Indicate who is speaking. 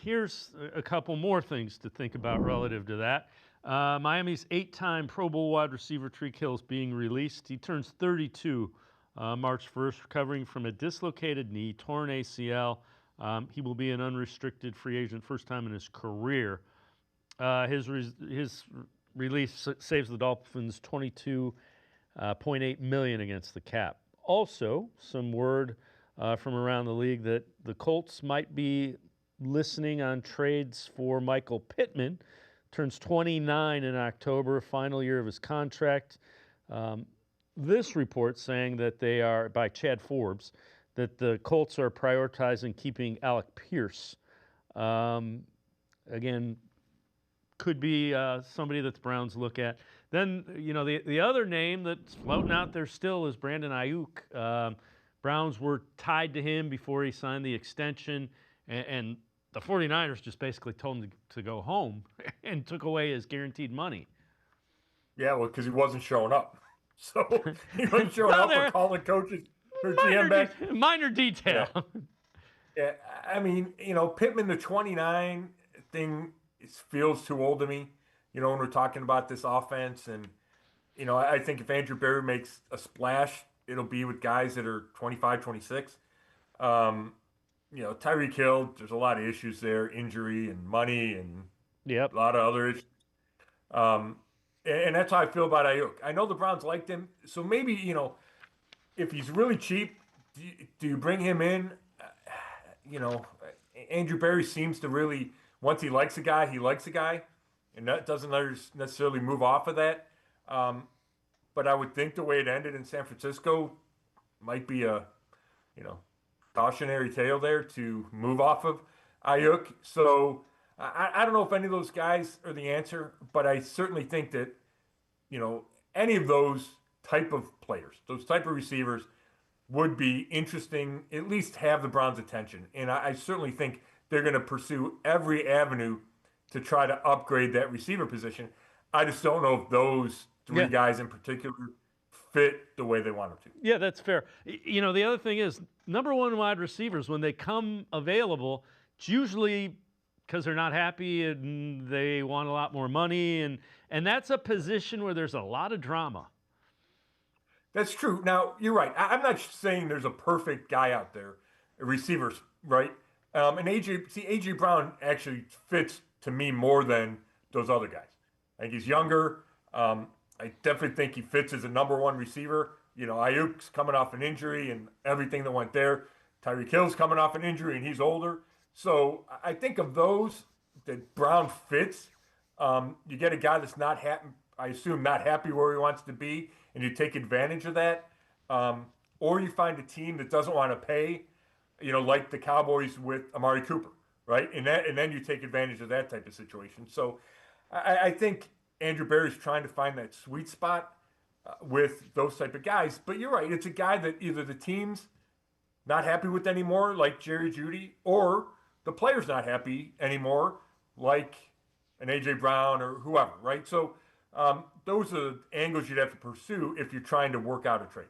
Speaker 1: here's a couple more things to think about relative to that. Miami's 8-time Pro Bowl wide receiver Tyreek Hill's being released. He turns 32 March 1st, recovering from a dislocated knee, torn ACL. He will be an unrestricted free agent, first time in his career. His release saves the Dolphins $22.8 million against the cap. Also, some word from around the league that the Colts might be listening on trades for Michael Pittman. Turns 29 in October, final year of his contract. This report saying that they are, by Chad Forbes, that the Colts are prioritizing keeping Alec Pierce. Again, could be somebody that the Browns look at. Then, the other name that's floating out there still is Brandon Ayuk. Browns were tied to him before he signed the extension, and the 49ers just basically told him to go home and took away his guaranteed money.
Speaker 2: Yeah, well, because he wasn't showing up. So he wasn't showing up or calling coaches or GM back.
Speaker 1: Minor detail.
Speaker 2: Yeah, I mean, Pittman, the 29 thing feels too old to me, when we're talking about this offense. And, I think if Andrew Berry makes a splash, it'll be with guys that are 25, 26. Tyreek Hill, there's a lot of issues there, injury and money and
Speaker 1: Yep.
Speaker 2: a lot of other issues. And that's how I feel about Ayuk. I know the Browns liked him, so maybe, if he's really cheap, do you bring him in? Andrew Berry seems to really, once he likes a guy, he likes a guy, and that doesn't necessarily move off of that. But I would think the way it ended in San Francisco might be a, cautionary tale there to move off of Ayuk. So I don't know if any of those guys are the answer, but I certainly think that, any of those type of players, those type of receivers would be interesting, at least have the Browns' attention. And I certainly think they're going to pursue every avenue to try to upgrade that receiver position. I just don't know if those three guys in particular fit the way they want them to.
Speaker 1: Yeah, that's fair. The other thing is, number one wide receivers, when they come available, it's usually because they're not happy and they want a lot more money. And that's a position where there's a lot of drama.
Speaker 2: That's true. Now, you're right. I'm not saying there's a perfect guy out there, receivers, right? And A.J. Brown actually fits to me more than those other guys. I think he's younger. I definitely think he fits as a number one receiver. Ayuk's coming off an injury and everything that went there. Tyreek Hill's coming off an injury and he's older. So I think of those that Brown fits. You get a guy that's not happy, I assume not happy where he wants to be, and you take advantage of that. Or you find a team that doesn't want to pay, like the Cowboys with Amari Cooper, right? And then you take advantage of that type of situation. So I think Andrew Berry's trying to find that sweet spot with those type of guys. But you're right. It's a guy that either the team's not happy with anymore, like Jerry Jeudy, or the player's not happy anymore, like an A.J. Brown or whoever, right? So those are the angles you'd have to pursue if you're trying to work out a trade.